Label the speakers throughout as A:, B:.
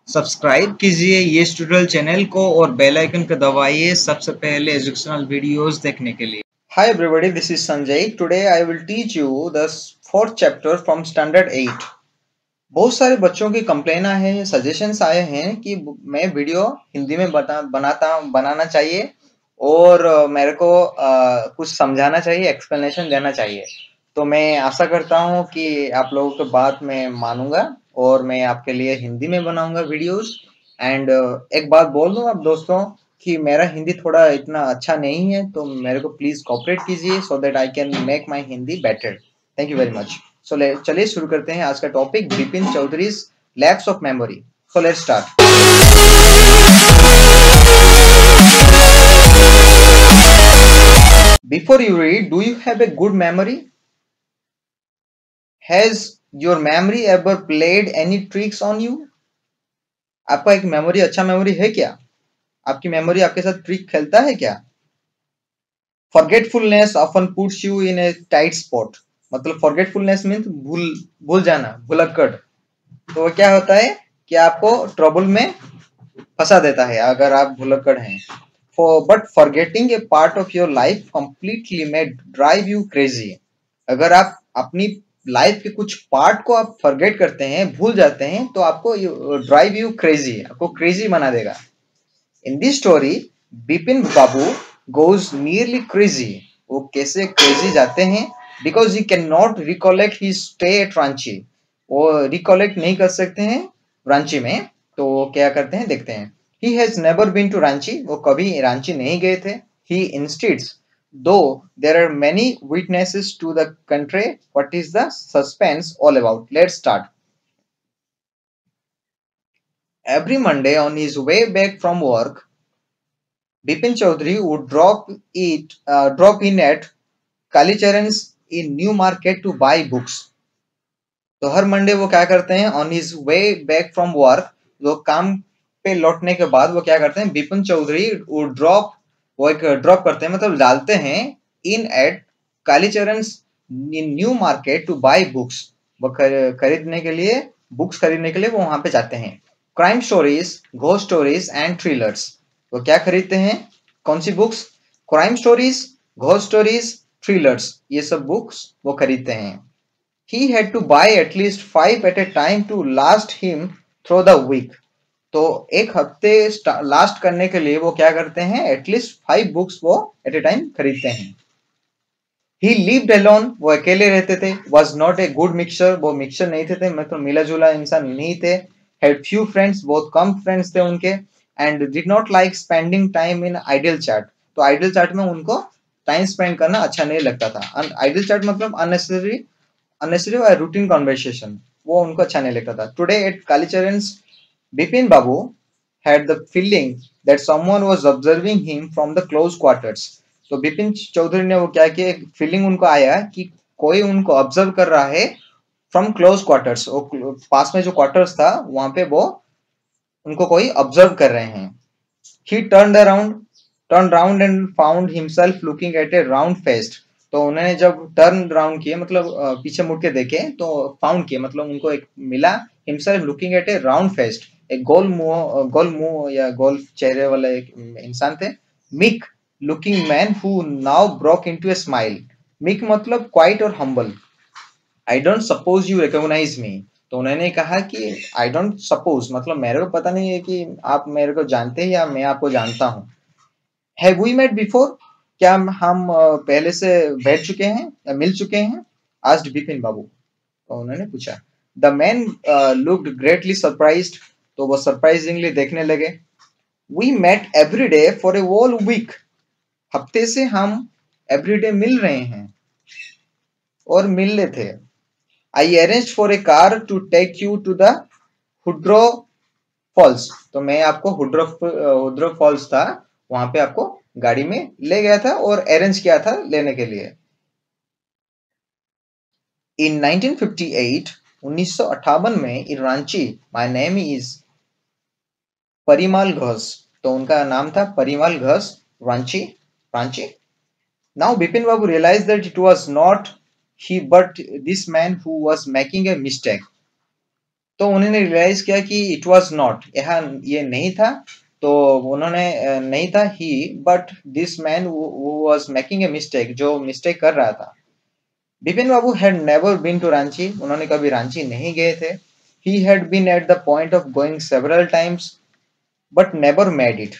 A: Subscribe कीजिए ये tutorial channel को और बेल आइकन को दबाइए सबसे पहले एजुकेशनल वीडियोस देखने के लिए।
B: Hi everybody, this is Sanjay. Today I will teach you the fourth chapter from Standard 8. बहुत सारे बच्चों की कंप्लेन आए हैं, सजेशंस आए हैं कि मैं वीडियो हिंदी में बनाना चाहिए और मेरे को कुछ समझाना चाहिए, एक्सप्लेनेशन देना चाहिए। तो मैं आशा करता हूँ कि आप लोगों की बात मैं मानूंगा और मैं आपके लिए हिंदी में बनाऊंगा वीडियोस। एंड एक बात बोल दूं आप दोस्तों कि मेरा हिंदी थोड़ा इतना अच्छा नहीं है, तो मेरे को प्लीज कोऑपरेट कीजिए so that I can make my Hindi better. Thank you very much. So चलिए शुरू करते हैं आज का topic, Bipin Chaudhary lapse of memory. So let's start. Before you read, do you have a good memory? Has your memory ever played any tricks on you? आपका एक memory अच्छा memory है क्या? आपकी मेमोरी आपके साथ ट्रिक खेलता है क्या? Forgetfulness often puts you in a tight spot. मतलब forgetfulness मीन्स भूल जाना, भुलक्कड़। तो वो क्या होता है कि आपको ट्रबल में फंसा देता है अगर आप भुलक्कड़ हैं। But forgetting a part of your life completely may drive you crazy. अगर आप अपनी लाइफ के कुछ पार्ट को आप फॉरगेट करते हैं, भूल जाते हैं, तो आपको ड्राइव यू क्रेजी, आपको क्रेजी बना देगा। In this story Bipin Babu goes nearly crazy. वो कैसे क्रेजी जाते हैं? Because he can not रिकॉलेक्ट he stay at Ranchi. वो रिकॉलेक्ट नहीं कर सकते हैं रांची में, तो वो क्या करते हैं देखते हैं। He has never been to Ranchi, वो कभी रांची नहीं गए थे। He instead, though there are many witnesses to the country, what is the suspense all about? Let's start. Every Monday on his way back from work, Bipin Chaudhary would drop in at Kalicharan's in New Market to buy books. तो हर Monday वो क्या करते हैं, on his way back from work, वो काम पे लौटने के बाद वो क्या करते हैं, बिपिन चौधरी वो एक ड्रॉप करते हैं, मतलब डालते हैं in at Kalicharan in New Market to buy books. वो खरीदने के लिए, बुक्स खरीदने के लिए वो वहां पे जाते हैं। Crime stories, ghost stories and thrillers. वो क्या खरीदते हैं, कौन सी books? Crime stories, ghost stories, thrillers, ये सब बुक्स वो खरीदते हैं। He had to buy at least 5 at a time to last him through the week. तो एक हफ्ते लास्ट करने के लिए वो क्या करते हैं, एटलीस्ट 5 बुक्स वो एट ए टाइम खरीदते हैं। He lived alone, वो अकेले रहते थे। Was not a good mixture, वो मिक्सचर नहीं थे, मतलब मिला जुला इंसान नहीं थे। Had few friends, बहुत कम फ्रेंड्स थे उनके। And did not like spending time in idle chat, तो idle chat में उनको टाइम स्पेंड करना अच्छा नहीं लगता था। idle chat मतलब unnecessary और रूटीन कन्वर्सेशन, वो उनको अच्छा नहीं लगता था। Today at Kalicharan's, Bipin Babu had the feeling that someone was observing him from the close quarters. तो बिपिन चौधरी ने वो क्या किया, फीलिंग उनको आया कि कोई उनको ऑब्जर्व कर रहा है फ्रॉम क्लोज क्वार्टर्स। पास में जो क्वार्टर्स था वहां पे वो उनको कोई ऑब्जर्व कर रहे हैं। He turned round and found himself looking at a round faced. तो उन्होंने जब टर्न राउंड किए, मतलब पीछे मुड़ के देखे, तो फाउंड किए, मतलब उनको एक मिला, himself looking at A round fest, एक गोल मुंह या गोल चेहरे वाला एक इंसान थे। Meek looking man who now broke into a smile. Meek मतलब क्वाइट और humble. I don't suppose you recognise me. तो उन्होंने कहा कि आई डोंट सपोज मतलब मेरे को पता नहीं है कि आप मेरे को जानते हैं या मैं आपको जानता हूँ। हैव वी मेट बिफोर, क्या हम पहले से बैठ चुके हैं या मिल चुके हैं? आस्क्ड बिपिन बाबू, तो उन्होंने पूछा। The man looked greatly surprised, तो वो सरप्राइजिंगली देखने लगे। We met every day for a whole week, हफ्ते से हम एवरीडे मिल रहे हैं और मिल रहे थे। I arrange for a car to take you to the Hundru falls, तो मैं आपको हुड्रो फॉल्स था वहां पे आपको गाड़ी में ले गया था और अरेंज किया था लेने के लिए। इन 1958, 1958 में in Ranchi, my name is Parimal Ghosh, तो उनका नाम था Parimal Ghosh, Ranchi, Ranchi. Now Bipin Babu realise that it was not he but this man who was making a mistake. तो उन्होंने रियलाइज किया कि इट वाज नॉट, यहाँ ये नहीं था। तो उन्होंने नहीं था ही, but this man was making a mistake, जो मिस्टेक कर रहा था। Bipin Babu had never been to Ranchi, उन्होंने कभी रांची नहीं गए थे। He had been at the point of going several times but never made it.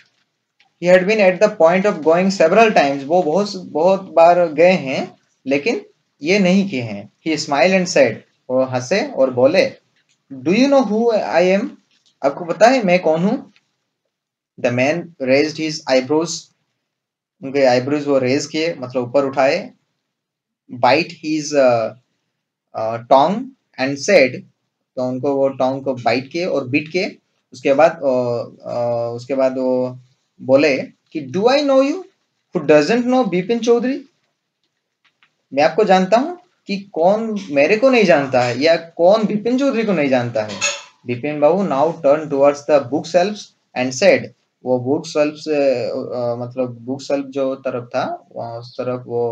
B: He had been at the point of going several times, वो बहुत बहुत बार गए हैं लेकिन ये नहीं किए हैं। ही स्माइल एंड सेड, वो हंसे और बोले, do you know who I am, आपको पता है मैं कौन हूं? The man raised his eyebrows, उनके आईब्रोज वो रेज किए, मतलब ऊपर उठाए। Bite his Tong and said, तो उनको वो टोंग को बाइट किए और बीट किए। उसके बाद वो बोले कि do I know you, who doesn't know Bipin Chowdhury, मैं आपको जानता हूं कि कौन मेरे को नहीं जानता है, या कौन बिपिन चौधरी को नहीं जानता है। Bipin Babu now turn towards the book shelves and said, वो बुक शेल्फ से मतलब बुक शेल्फ जो तरफ था वहां उस तरफ वो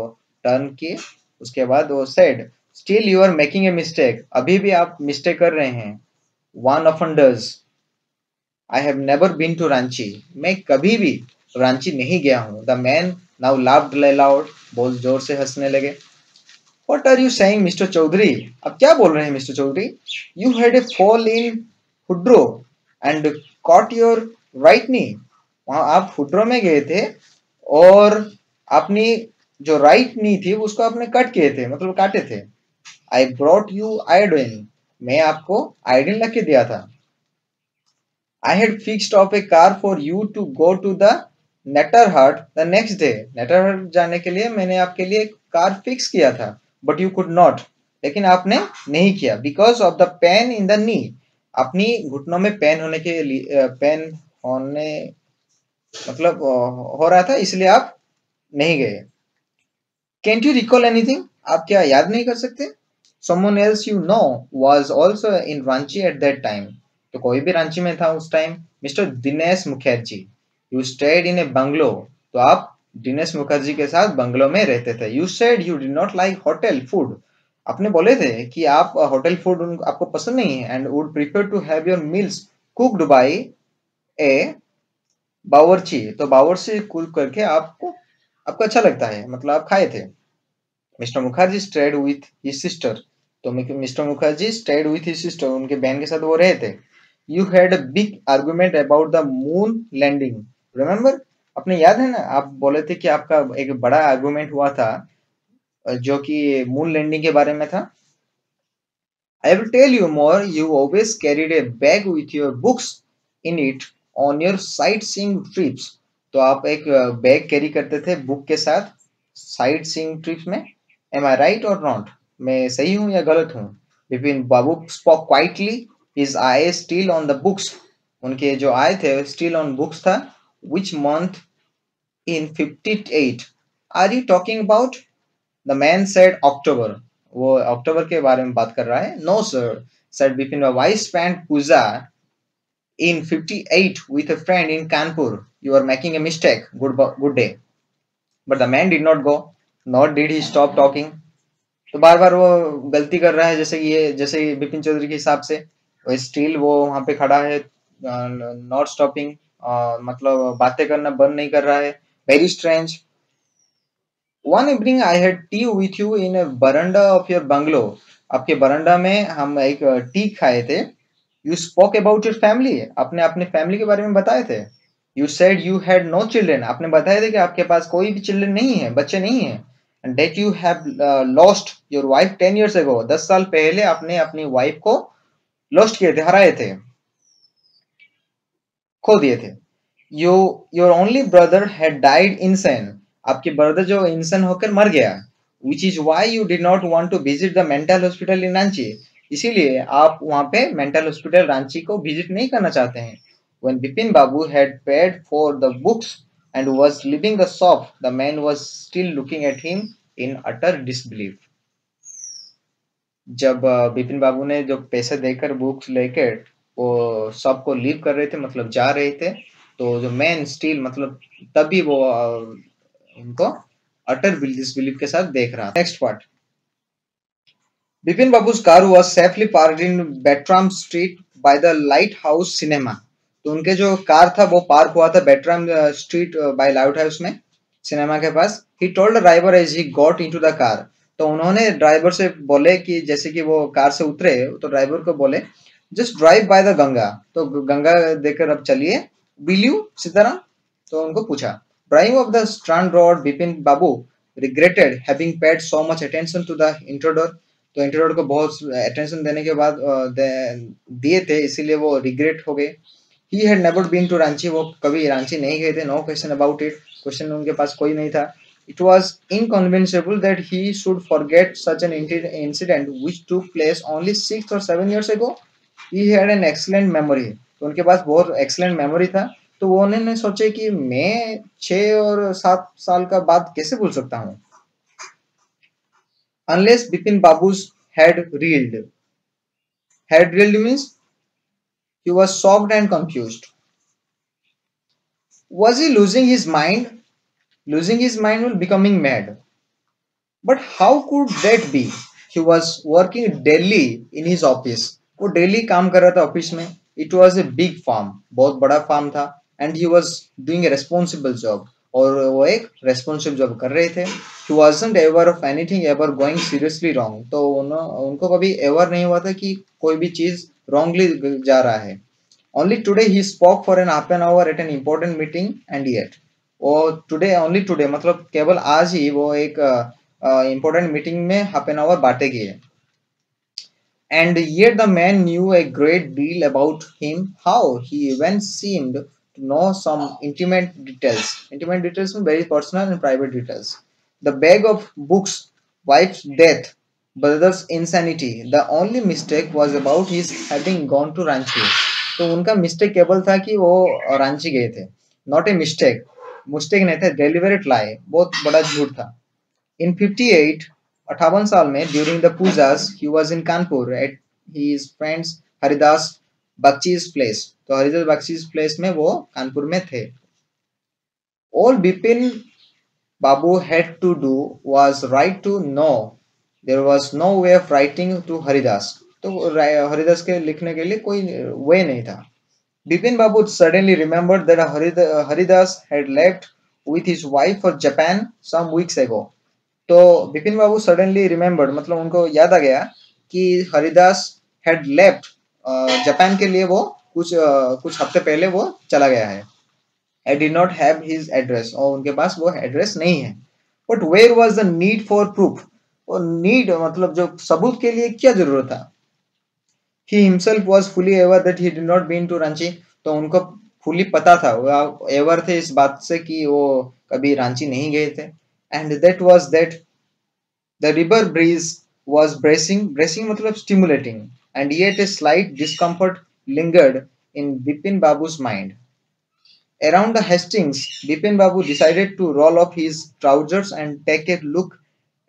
B: टर्न किए। उसके बाद वो said, still you are making a mistake, अभी भी आप मिस्टेक कर रहे हैं। One offenders, I have never been to Ranchi, मैं कभी भी रांची नहीं गया हूँ। The man now laughed loud, बहुत जोर से हंसने लगे। What are you saying, Mr. Chaudhary? अब क्या बोल रहे हैं mister Chowdhury? You had a fall in Hundru and caught your right knee. वहां आप हुड्रो में गए थे और अपनी जो राइट नी थी उसको आपने कट किए थे, मतलब काटे थे। I brought you iodine. मैं आपको आयोडीन ला के दिया था। I had fixed up a car for you to go to the Netterhut the next day. Netterhut जाने के लिए मैंने आपके लिए एक कार फिक्स किया था, but you could not. लेकिन आपने नहीं किया because of the pain in the knee. अपनी घुटनों में पेन होने के लिए पेन होने मतलब हो रहा था, इसलिए आप नहीं गए। Can't you recall anything? आप क्या याद नहीं कर सकते? Someone else you know was also in Ranchi at that time. तो कोई भी रांची में था उस time. Mister Dinesh Mukherjee, you stayed in A bungalow, तो आप दिनेश मुखर्जी के साथ बंगलो में रहते थे। You said you did not like hotel food, आपने बोले थे कि आप होटल फूड आपको पसंद नहीं है, and would prefer to have your meals cooked by a bawarchi, तो बावर्ची कुक करके आपको अच्छा लगता है, मतलब आप खाए थे। Mr Mukherjee stayed with his sister, तो Mr Mukherjee stayed with his sister, उनके बहन के साथ वो रहे थे। You had a big argument about the moon landing, remember, अपने याद है ना, आप बोले थे कि आपका एक बड़ा आर्गुमेंट हुआ था जो कि मून लैंडिंग के बारे में था। I will tell you more. You always carried a bag with your books in it on your sightseeing trips. तो आप एक बैग कैरी करते थे बुक के साथ साइट सीइंग ट्रिप्स में। Am I right or not? मैं सही हूँ या गलत हूँ? बिपिन बाबू spoke quietly, his eyes still on the books. उनके जो आए थे still on books था। Which month in 58 are you talking about? The man said October. वो अक्टूबर के बारे में बात कर रहा है। No sir, said Bipin. I spent puja in 58 with a friend in Kanpur. You are making a mistake. Good day. But the man did not go, nor did he stop talking. तो बार बार वो गलती कर रहा है, जैसे बिपिन चौधरी के हिसाब से वो स्टिल वो वहां पे खड़ा है, नॉट स्टॉपिंग, मतलब बातें करना बंद नहीं कर रहा है। Very strange. One evening I had tea with you in a veranda of your bungalow. आपके बरंडा में हम एक टी खाए थे। You spoke about your family. आपने अपने फैमिली के बारे में बताए थे। You said you had no children. आपने बताया था कि आपके पास कोई भी चिल्ड्रन नहीं है, बच्चे नहीं हैं। And that you have lost your wife 10 years ago. 10 साल पहले आपने अपनी वाइफ को लॉस्ट किए थे, हराए थे, खो दिए थे। Your only brother had died insane, आपके ब्रदर जो इंसेन होकर मर गया। Which is why you did not want to visit the mental hospital in Ranchi, इसीलिए आप वहां पे मेंटल हॉस्पिटल रांची को विजिट नहीं करना चाहते हैं। When Bipin Babu had paid for the books and was leaving the shop, the man was still looking at him in utter disbelief. जब बिपिन बाबू ने जो पैसे देकर बुक्स लेकर वो शॉप को लीव कर रहे थे, मतलब जा रहे थे, तो जो मैन स्टील मतलब तभी वो उनको अटर डिसबिलीफ के साथ देख रहा था। Next part. Bipin Babu's car was safely parked in Bertram Street by the Lighthouse Cinema. तो उनके जो कार था वो पार्क हुआ था बेटराम स्ट्रीट बाय लाइट हाउस में सिनेमा के पास. He told the driver as he got into the car. तो उन्होंने ड्राइवर से बोले कि जैसे कि वो कार से उतरे तो ड्राइवर को बोले just drive by the Ganga. तो गंगा देखकर अब चलिए. Will you Sitaram. तो उनको पूछा. Driving of the strand road Bipin Babu regretted having paid so much attention to the intruder. तो इंट्रोडर को बहुत अटेंशन देने के बाद दिए थे इसीलिए वो रिग्रेट हो गए. He had never been to Ranchi. वो कभी रांची नहीं गए थे. No question about it. Question उनके पास कोई नहीं था. It was inconceivable that he should forget such an incident which took place only 6 or 7 years ago. He had an excellent memory. तो उनके पास बहुत excellent memory था. तो वो उन्होंने सोचे कि मैं 6 और 7 साल का बाद कैसे भूल सकता हूँ. Unless Bipin Babu's head reeled. Head reeled means he was shocked and confused. Was he losing his mind? Losing his mind will becoming mad. But how could that be? He was working daily in his office. वो daily काम कर रहा था office में. It was a big farm. बहुत बड़ा farm था. And he was doing a responsible job. और वो एक responsible job कर रहे थे. He wasn't aware of anything ever going seriously wrong. तो उनको कभी aware नहीं हुआ था कि कोई भी चीज wrongly जा रहा है. Only today he spoke for an half an hour at an important meeting and yet वो टुडे ओनली टुडे मतलब केवल आज ही वो एक इम्पोर्टेंट मीटिंग में हाफ एन आवर बातें की है. And yet the man knew a great deal about him. How he even seemed to know some intimate details. Intimate details mean very personal and private details. The bag of books, wife's death, brother's insanity. The only mistake was about his having gone to Ranchi. तो उनका mistake केवल था कि वो रांची गए थे. Not a mistake. Mistake नहीं था. डेलिबरेट लाई. बहुत बड़ा झूठ था. In 58, 58 साल में during the pujas he was in Kanpur at his friend's Haridas Bakchi's place. तो हरिदास बख्शी's place में वो कानपुर में थे. All Bipin Babu had to do was write to know. There was no way of writing to Haridas. तो हरिदास के लिखने के लिए कोई वे नहीं था. Bipin Babu suddenly remembered that Haridas had left with his wife for Japan some weeks ago. तो बिपिन बाबू suddenly remembered मतलब उनको याद आ गया कि हरिदास हैड लेफ्ट जापान के लिए वो कुछ हफ्ते पहले वो चला गया है. I did not have his address. और उनके पास वो एड्रेस नहीं है. But where was the need for proof. और नीड मतलब जो सबूत के लिए क्या जरूरत था. He himself was fully aware that he did not been to Ranchi. तो उनको फुली पता था वो एवर थे इस बात से कि वो कभी रांची नहीं गए थे. And that was that the river breeze was bracing मतलब stimulating, and yet a slight discomfort lingered in Bipin Babu's mind. Around the Hastings, Bipin Babu decided to roll off his trousers and take a look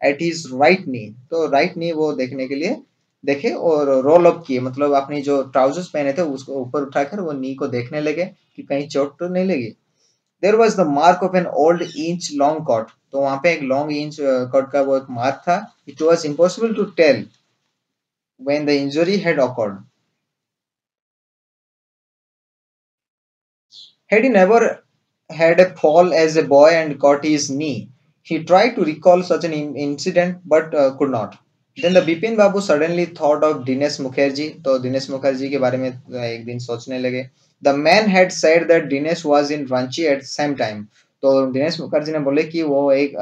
B: at his right knee. तो right knee वो देखने के लिए देखे और roll up किए मतलब अपनी जो ट्राउजर्स पहने थे उसको ऊपर उठाकर वो नी को देखने लगे कि कहीं चोट तो नहीं लगी. There was the mark of an old inch long coat. तो वहां पे एक long inch coat का वो एक मार्क था. It was impossible to tell when the injury had occurred. Had he never had a fall as a boy and caught his knee? He tried to recall such an incident but could not. Then the Bipin Babu suddenly thought of Dinesh Mukherjee. तो दिनेश मुखर्जी के बारे में एक दिन सोचने लगे. The man had said that Dinesh was in Ranchi at same time. तो दिनेश मुखर्जी ने बोले कि वो एक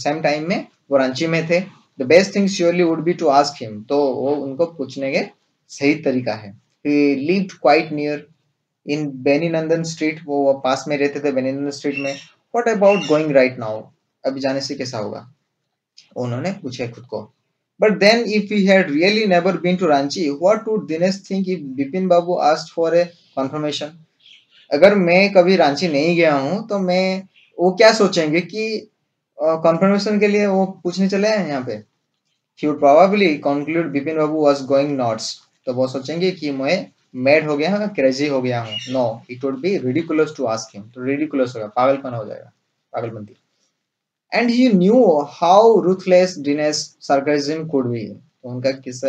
B: सेम टाइम में वो रांची में थे. The best thing surely would be to ask him. तो वो उनको पूछने के सही तरीका है. He lived quite near in Benny Nandan Street. वो पास में रहते थे बेनी नंदन स्ट्रीट में. What about going right now? अभी जाने से कैसा होगा. उन्होंने पूछा खुद को. But then if he had really never been to Ranchi, what would Dinesh think if Bipin Babu asked for a confirmation? अगर मैं कभी रांची नहीं गया हूँ तो मैं वो क्या सोचेंगे कि confirmation के लिए वो पूछने चले हैं यहाँ पे. He would probably conclude Bipin Babu was going nuts. तो वो सोचेंगे कि मैं mad हो गया हूँ, crazy हो गया हूँ. No, it would be ridiculous to ask him. तो ridiculous होगा, पागलपन हो जाएगा, पागलपंती. And he knew how ruthless Dinesh sarcasm could be. तो उनका किस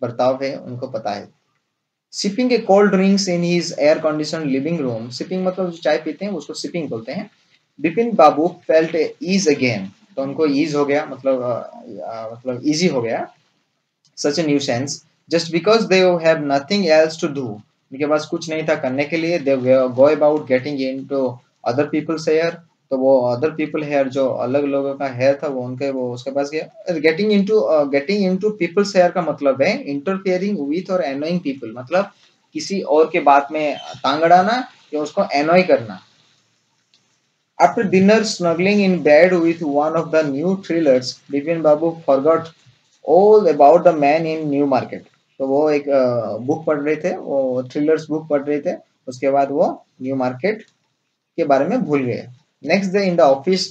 B: बर्ताव है उनको पता है। Sipping a cold drinks in his air condition living room, sipping मतलब जो चाय पीते हैं उसको सिपिंग बोलते हैं। Bipin Babu felt ease again, तो उनको ईज हो गया, मतलब इजी हो गया। Such a new sense, just because they have nothing else to do, उनके पास कुछ नहीं था करने के लिए। They go about getting into other people's hair, तो वो अदर पीपल हेयर जो अलग लोगों का हेयर था वो उनके वो उसके पास गया। गेटिंग इनटू पीपल्स हेयर का मतलब है इंटरफेयरिंग विथ और एनोइंग पीपल, मतलब किसी और के बात में टांग अड़ाना या उसको एनॉय करना। After dinner, snuggling in bed with one of the new thrillers, Bipin Babu forgot all about the man in New Market. तो वो एक बुक पढ़ रहे थे, वो थ्रिलर्स बुक पढ़ रहे थे, उसके बाद वो न्यू मार्केट के बारे में भूल गए। Next day in office,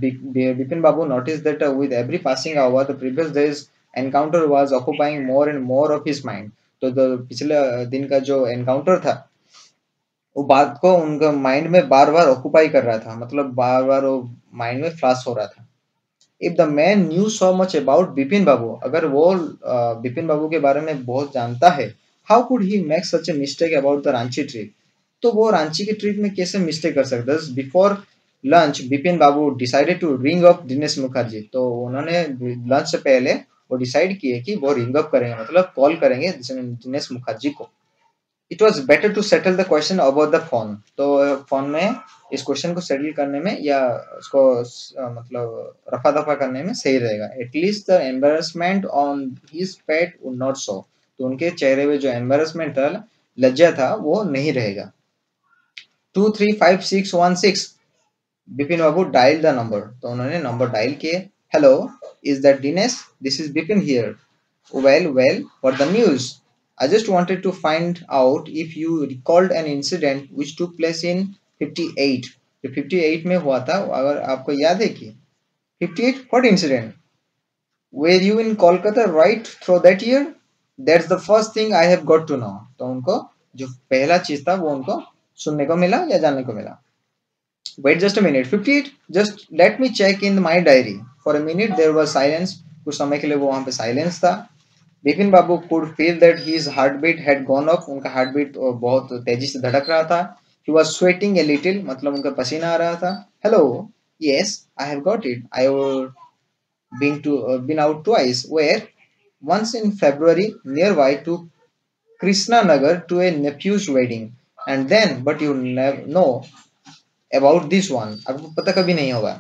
B: Bipin Babu noticed that with every passing hour, the previous day's encounter was occupying more and more of his mind. तो पिछले दिन का जो एनकाउंटर था वो बात को उनका माइंड में बार बार ऑक्यूपाई कर रहा था, मतलब बार बार वो माइंड में फ्लैश हो रहा था। If the man knew so much about Bipin Babu, अगर वो बिपिन बाबू के बारे में बहुत जानता है, how could he make such a mistake about the Ranchi trip, तो वो रांची की ट्रिप में कैसे मिस्टेक कर सकता है। Before lunch Bipin Babu decided to ring up Dinesh Mukherjee, तो उन्होंने लंच से पहले वो डिसाइड किए कि वो रिंग अप करेंगे, मतलब कॉल करेंगे दिनेश मुखर्जी को। It was better to settle the question over the phone, तो फोन में इस क्वेश्चन को सेटल करने में या उसको मतलब रफा दफा करने में सही रहेगा। At least the embarrassment on his pet would not show, तो उनके चेहरे में जो एम्बेरसमेंट था, लज्जा था, वो नहीं रहेगा। 235616 बिपिन बाबू डायल द नंबर, तो उन्होंने नंबर डायल किए। Hello, is that Dinesh? This is Bipin here. Well, what the news? I just wanted to find out if you recalled an incident which took place in 58. जो 58 में हुआ था, अगर आपको याद है कि 58 what incident? Were you in Kolkata right through that year? That's the first thing I have got to know. तो उनको जो पहला चीज था वो उनको सुनने को मिला या जानने को मिला। Wait just a minute, 58? Just let me check in my diary. For a minute there was silence. कुछ समय के लिए वो वहां पे साइलेंस था। बिपिन बाबू could feel that his heartbeat had gone up. उनका हार्टबीट बहुत तेजी से धड़क रहा था। He was sweating a little, मतलब उनका पसीना आ रहा था। Hello, yes, I have got it. I have been out twice. Where? Once in February nearby to Krishna Nagar to a nephew's wedding. And then, but you never know about this one. आपको पता कभी नहीं होगा।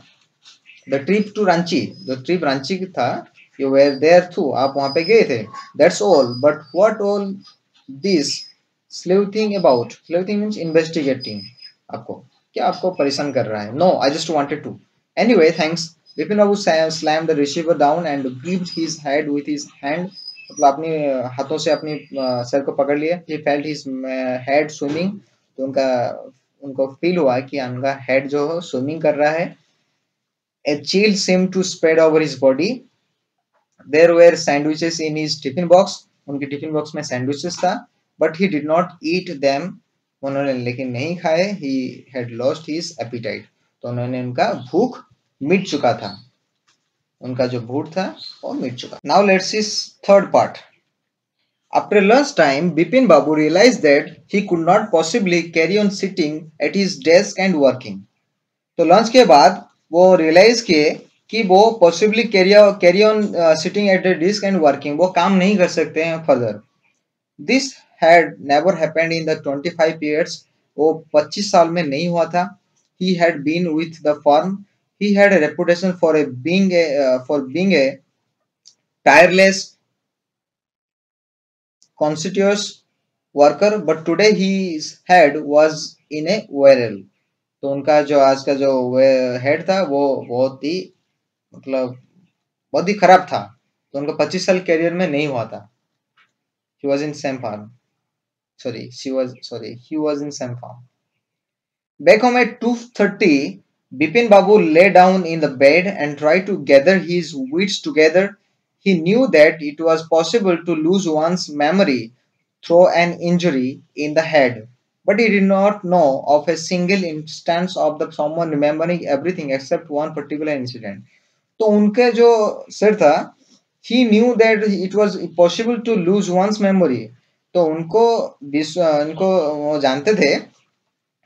B: The trip to Ranchi, जो trip Ranchi था, you were there too, आप वहां पे गए थे। That's all, but what all this sleuthing about? Sleuthing means investigating. आपको क्या आपको परेशान कर रहा है? No, I just wanted to. Anyway, thanks. Bipin Babu slammed the receiver down and gripped his head with his hand. मतलब अपने हाथों से अपने सर को पकड़ लिया। He felt his head swimming, तो उनको फील हुआ कि उनका हेड जो स्विमिंग कर रहा है। A chill seemed to spread over his body. There were sandwiches in his tiffin box. उनके टिफिन बॉक्स में सैंडविचेस था, but he did not eat them. उन्होंने लेकिन नहीं खाए। He had lost his appetite. तो उन्होंने उनका भूख मिट चुका था, उनका जो भूख था वो मिट चुका। Now let's see third part. After lunch time, Bipin Babu realized that he could not possibly carry on sitting at his desk and working. तो लंच के बाद वो रियलाइज किए कि वो possibly carry on sitting at the desk and working, वो काम नहीं कर सकते हैं further. This had never happened in the 25 years, वो 25 साल में नहीं हुआ था। He had been with the firm, he had a reputation for being a tireless conscientious worker, but today his head was in a whirl. तो उनका जो आज का जो हेड था वो बहुत ही मतलब बहुत ही खराब था, तो उनका 25 साल कैरियर में नहीं हुआ था। He was in same farm. He was in same farm. Back home at 2:30, Bipin Babu lay down in the bed and tried to gather his wits together. He knew that it was possible to lose one's memory through an injury in the head, but he did not know of a single instance of someone remembering everything except one particular incident. तो उनके जो sir था he knew that it was possible to lose one's memory. तो उनको वो जानते थे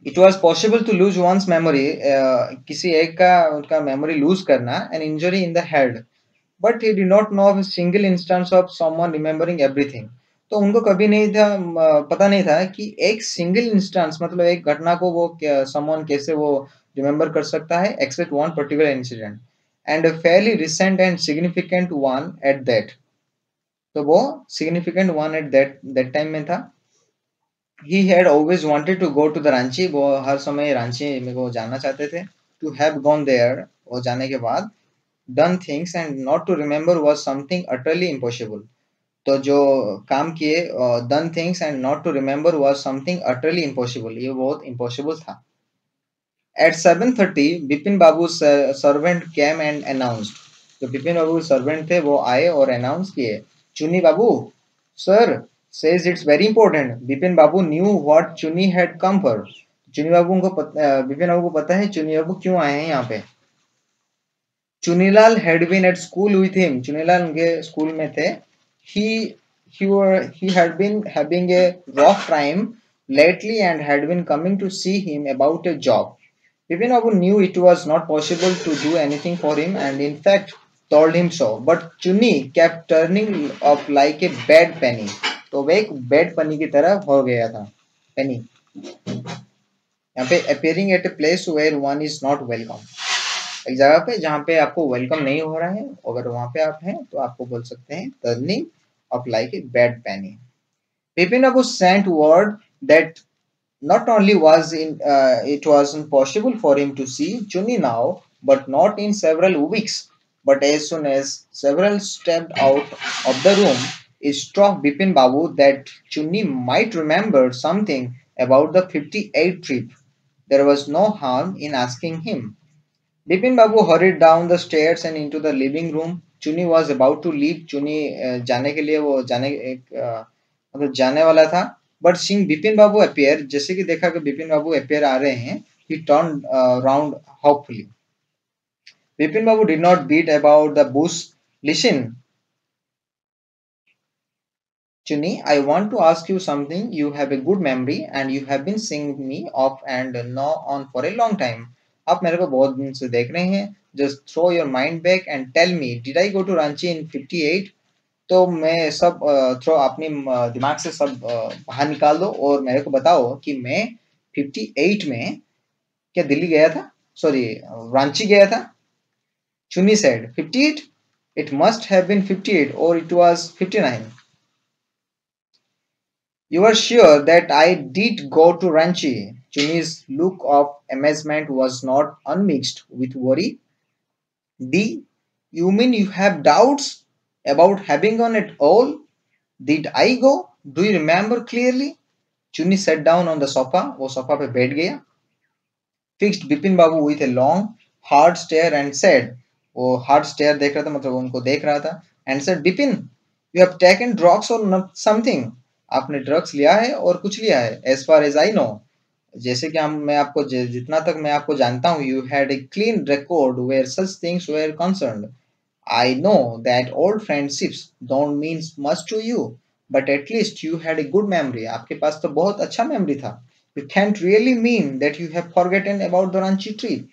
B: it was possible to lose one's memory, किसी एक का उनका memory lose करना, an injury in the head, but he did not know of a single instance of someone remembering everything. तो उनको कभी नहीं था पता नहीं था कि एक सिंगल इंस्टेंस मतलब एक घटना को वो someone कैसे वो रिमेम्बर कर सकता है except one particular incident and a fairly recent and significant one at that. तो वो significant one at that time में था. He had always wanted to go to the Ranchi, वो हर समय रांची में वो जाना चाहते थे. To have gone there, वो जाने के बाद done things and not to remember was something utterly impossible. तो जो काम किए done things and not to remember was something utterly impossible, ये बहुत impossible था. At 7:30 Bipin Babu servant came and announced. जो बिपिन बाबू servant थे वो आए और announce किए. चुनी बाबू, sir says it's very important. Bipin Babu knew what चुनी had come for. चुनी बाबू बिपिन बाबू को पता है चुनी बाबू क्यों आए हैं यहाँ पे. Chunilal had been at school with him. Chunilal उनके स्कूल में थे. He had been having a rough time lately and had been coming to see him about a job. Bipin Babu knew it was not possible to do anything for him and in fact told him so. But Chunni kept turning up like a bad penny. तो वह एक bad penny की तरह हो गया था. Penny. यहाँ पे appearing at a place where one is not welcome. एक जगह पे जहाँ पे आपको वेलकम नहीं हो रहा है, अगर वहां पे आप हैं तो आपको बोल सकते हैं turning up like a bad penny. Bipin Babu sent word that not only was it wasn't possible for him to see Chunni now, but not in several weeks. But as soon as several stepped out of the room, it struck Bipin Babu that Chunni might remember something about the 58 trip. There was no harm in asking him. Bipin Babu hurried down the stairs and into the living room. Chunni was about to leave. Chunni जाने के लिए वो मतलब जाने वाला था. But seeing Bipin Babu appear, जैसे कि देखा कि बिपिन बाबू appear आ रहे हैं, he turned round hopefully. Bipin Babu did not beat about the bush. Listen, Chunni, I want to ask you something. You have a good memory and you have been seeing me off and on for a long time. आप मेरे को बहुत दिन से देख रहे हैं. Just throw your mind back and tell me, did I go to Ranchi in 58? तो मैं सब थ्रो अपने दिमाग से सब बाहर निकाल दो और मेरे को बताओ कि मैं 58 में क्या दिल्ली गया था, सॉरी रांची गया था. चुन्नी said 58. It must have been 58 or it was 59. You are sure that I did go to Ranchi? Chunni's look of amazement was not unmixed with worry. D, you mean you have doubts about having gone at all? Did I go? Do you remember clearly? Chunni sat down on the sofa. वो sofa पे बैठ गया. Fixed Bipin Babu with a long, hard stare and said, वो hard stare देख रहा था मतलब उनको देख रहा था. And said, Bipin, you have taken drugs or not something? आपने ड्रग्स लिया है और कुछ लिया है. As far as I know, जैसे कि मैं आपको जितना तक मैं आपको जानता हूँ, you had a clean record where such things were concerned. I know that old friendships don't mean much to you, but at least you had a good memory. आपके पास तो बहुत अच्छा memory था. You can't really mean that you have forgotten about the Ranchi trip.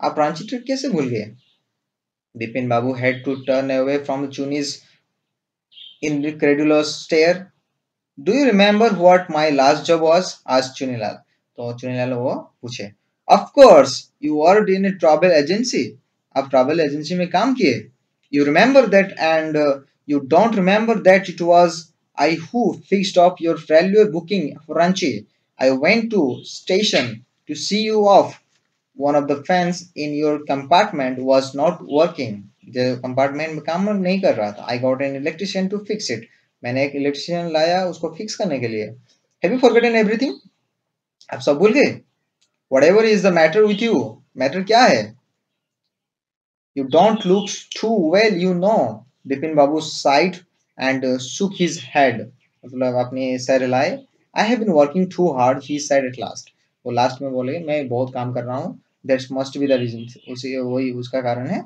B: आप Ranchi trip कैसे भूल गए? Bipin Babu had to turn away from Chunni's incredulous stare. Do you remember what my last job was? asked Chunilal. तो चुनीलाल वो पूछे. Of course, you worked in a travel agency. आप travel agency में काम किए. You remember that and you don't remember that it was I who fixed up your railway booking for Ranchi. I went to station to see you off. One of the fans in your compartment was not working. The compartment में काम नहीं कर रहा था. I got an electrician to fix it. मैंने एक electrician लाया उसको फिक्स करने के लिए. Have you forgotten everything? आप सब भूल गए? Whatever is the matter with you? Matter क्या है? You don't look too well, you know. Bipin Babu sighed and shook his head. मतलब अपनी सर हिलाए. I have been working too hard, he said at last. वो last में बोले मैं बहुत काम कर रहा हूँ. That must be the reason. उसी वही उसका कारण है.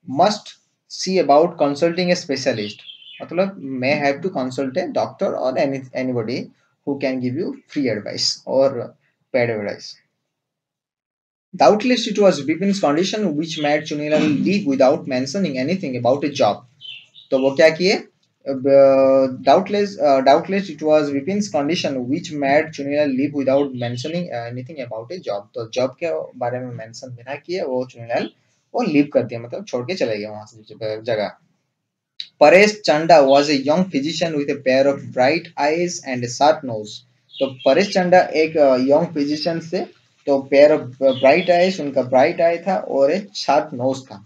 B: Must see about consulting A specialist, मतलब may have to consult a doctor or anybody who can give you free advice or paid advice. Doubtless it was Bipin's condition which made Chunilal leave without mentioning anything about a job. तो वो क्या किए? Doubtless it was Bipin's condition which made Chunilal leave without mentioning anything about a job. तो job के बारे में mention बिना किए वो चुनीलाल वो लीव कर दिया, मतलब छोड़ के चले गए वहां से जगह. Paresh Chanda was a young physician with a pair of bright eyes and a sharp nose. तो परेश चंडा एक यंग फिजिशियन से, तो पेयर ऑफ ब्राइट आईज, उनका ब्राइट आई था और एक शार्प नोज था.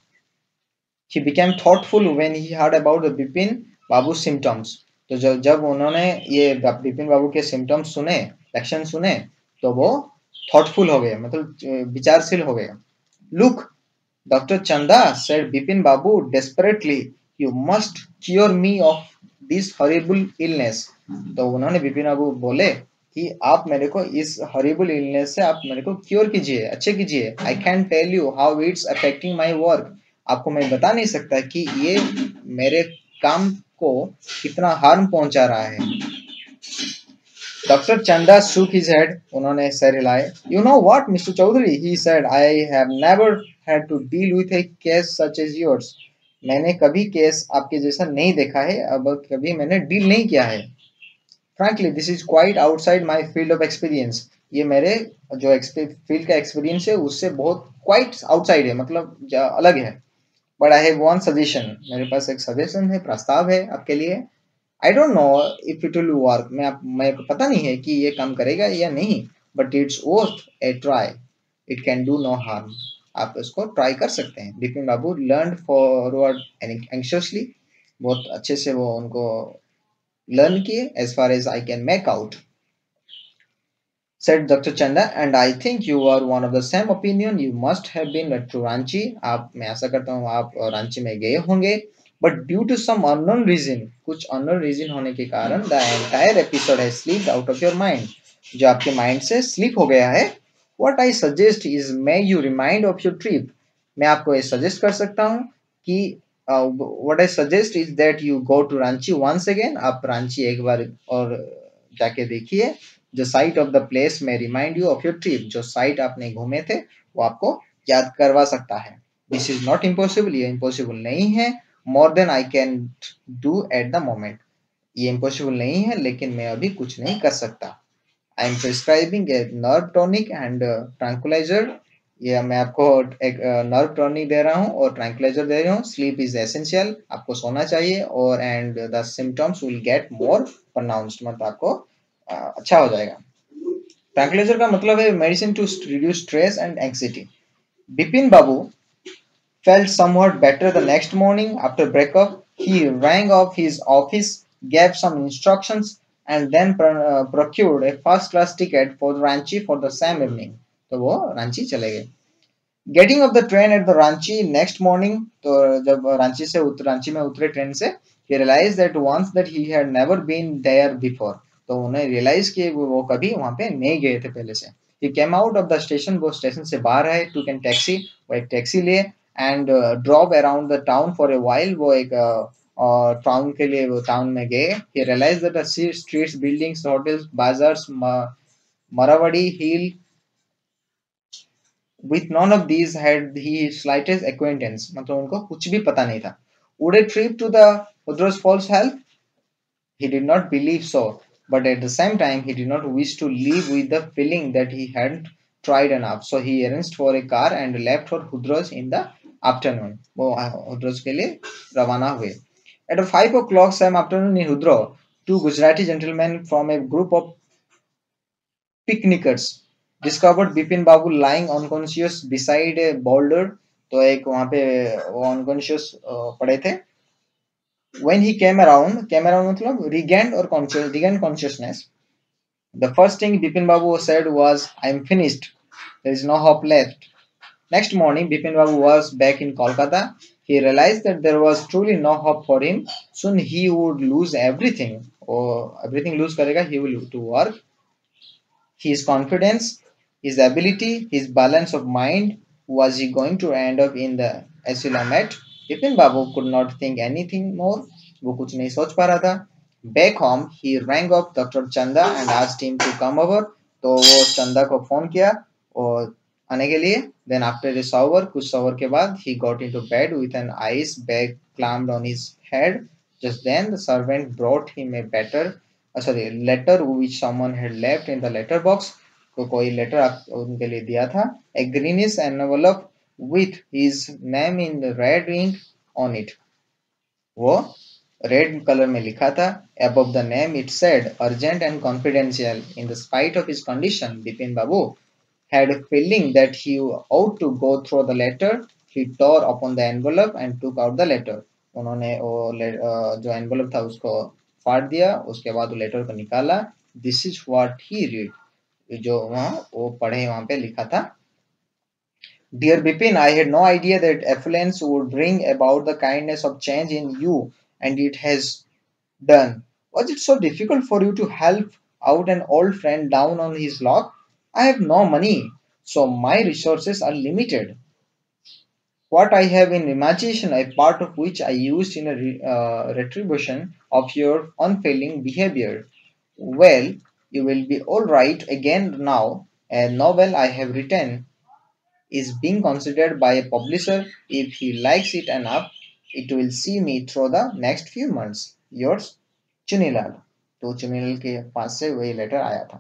B: He became thoughtful when he heard about the Bipin Babu symptoms. तो जब उन्होंने ये बिपिन बाबू के सिम्टम्स सुने, लक्षण सुने, तो वो थॉटफुल हो गए, मतलब विचारशील हो गए. Look, Dr. Chanda, said Bipin Babu desperately, you must cure me of this horrible illness. तो उन्होंने बिपिन बाबू बोले कि आप मेरे को इस हॉरिबल इलनेस से आप मेरे को क्योर कीजिए, अच्छे कीजिए. I can tell you how it's affecting my work. आपको मैं बता नहीं सकता कि ये मेरे काम को कितना हार्म पहुंचा रहा है. Dr. Chanda shook his head. उन्होंने सर हिलाए. You know what, Mr. Chaudhary, he said, I have never had to deal with a case such as yours. मैंने कभी केस आपके जैसा नहीं देखा है, अब कभी मैंने डील नहीं किया है. Frankly, this is quite outside my field of experience. ये मेरे जो फील्ड का एक्सपीरियंस है उससे बहुत क्वाइट आउटसाइड है, मतलब अलग है. But I have one suggestion. मेरे पास एक सजेशन है, प्रस्ताव है आपके लिए. I don't know if it will work. मैं पता नहीं है कि ये काम करेगा या नहीं. But it's worth a try. It can do no harm. आप इसको ट्राई कर सकते हैं. बिपिन बाबू learned forward anxiously. बहुत अच्छे से वो उनको लर्न किए. As far as I can make out, said Dr. Chanda, and I think you are one of the same opinion. You must have been to Ranchi. आप, मैं आशा करता हूँ आप रांची में गए होंगे. But due to some unknown reason, कुछ unknown reason होने के कारण, the entire episode has slipped out of your mind. जो आपके माइंड से स्लिप हो गया है. What I suggest is, may you remind of your trip. मैं आपको ये सजेस्ट कर सकता हूँ कि what I suggest is that you go to Ranchi once again. आप रांची एक बार और जाके देखिए. The site of the place may remind you of your trip. जो साइट आपने घूमे थे वो आपको याद करवा सकता है. This is not impossible. ये impossible नहीं है. More than I can do at the moment. ये impossible नहीं है, लेकिन मैं अभी कुछ नहीं कर सकता. I am prescribing a nerve tonic and tranquilizer. ये मैं आपको एक नर्व टॉनिक दे रहा हूँ और ट्रैंक्विलाइजर दे रहा हूँ. Sleep is essential. आपको सोना चाहिए. और and the symptoms will get more pronounced, मतलब आपको अच्छा हो जाएगा. ट्रैंक्विलाइजर का मतलब है medicine to reduce stress and anxiety. Bipin Babu felt somewhat better the next morning after breakup. He rang off his office, gave some instructions, and then procured a first-class ticket for Ranchi for the same evening. तो वो रांची चले गए. Getting off the train at the Ranchi next morning, तो जब रांची में उतरे train से, he realized that once that he had never been there before. तो उन्हें रियलाइज कि वो कभी वहां पे नहीं गए थे पहले से. He came out of the station, वो स्टेशन से बाहर आए. took a taxi, वो एक टैक्सी लिए and drove around the town for a while. वो एक टाउन के लिए वो टाउन में गए. He realized that the streets, buildings, hotels, bazaars, Maravadi Hill, with none of these had he slightest acquaintance. मतलब उनको कुछ भी पता नहीं था. Would a trip to the Hudros Falls help? He did not believe so, but at the same time he did not wish to leave with the feeling that he hadn't tried enough. So he arranged for a car and left for Hudros in the afternoon. वो Hudros के लिए रवाना हुए. At 5 o'clock same afternoon in Hudro, two Gujarati gentlemen from a group of picnickers discovered Bipin Babu lying unconscious beside a boulder. तो एक वहां पे वो unconscious पड़े थे. When he came around मतलब regained consciousness. The first thing Bipin Babu said was, I am finished. There is no hope left. Next morning, Bipin Babu was back in Kolkata. He realized that there was truly no hope for him. Soon he would lose everything. Or everything lose karega, he will to work. His confidence, his ability, his balance of mind. Was he going to end up in the asylum? Bipin Babu could not think anything more. वो कुछ नहीं सोच पा रहा था. Back home, he rang up Dr. Chanda and asked him to come over. तो वो चंदा को फोन किया और आने के लिए. Then after a shower, कुछ shower के बाद, he got into bed with an ice bag clamped on his head. Just then, the servant brought him a letter which someone had left in the letter box. तो कोई letter उनके लिए दिया था. A greenish envelope with his name in the red ink on it. वो red colour में लिखा था. Above the name it said urgent and confidential. In the spite of his condition, Bipin Babu had a feeling that he ought to go through the letter. He tore upon the envelope and took out the letter. उन्होंने वो जो envelope था उसको फाड़ दिया. उसके बाद वो लेटर को निकाला. This is what he read. जो वहाँ वो पढ़े वहाँ पे लिखा था. Dear Bipin, I had no idea that affluence would bring about the kindness of change in you, and it has done. Was it so difficult for you to help out an old friend down on his luck? I have no money, so my resources are limited. What I have in imagination, a part of which I used in a retribution of your unfailing behavior. Well, you will be all right again now. A novel I have written is being considered by a publisher. If he likes it enough, it will see me through the next few months. Yours, Chunilal. तो चुनीलाल के पास से वही letter आया था.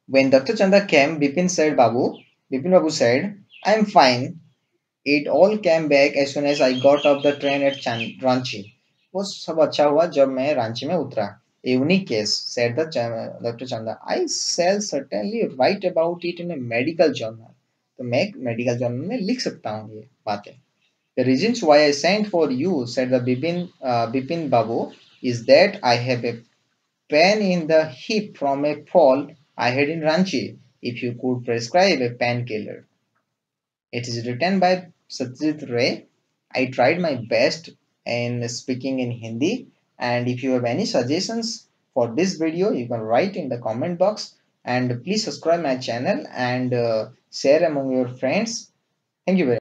B: When Dr. Chanda came, Bipin Babu said, I am fine. It all came back as soon as I got off the train at Ranchi. वो सब अच्छा हुआ जब मैं रांची में उतरा. A unique case, said Dr. Chanda. I shall certainly write about it in a medical journal. तो मैं एक मेडिकल जर्नल में लिख सकता हूँ ये बातें. The reasons why I sent for you, said the Bipin Babu, is that I have a pain in the hip from a fall I had in Ranchi. If you could prescribe a painkiller. It is written by Satyajit Ray. I tried my best in speaking in Hindi, and if you have any suggestions for this video, you can write in the comment box, and please subscribe my channel and share among your friends. Thank you very much.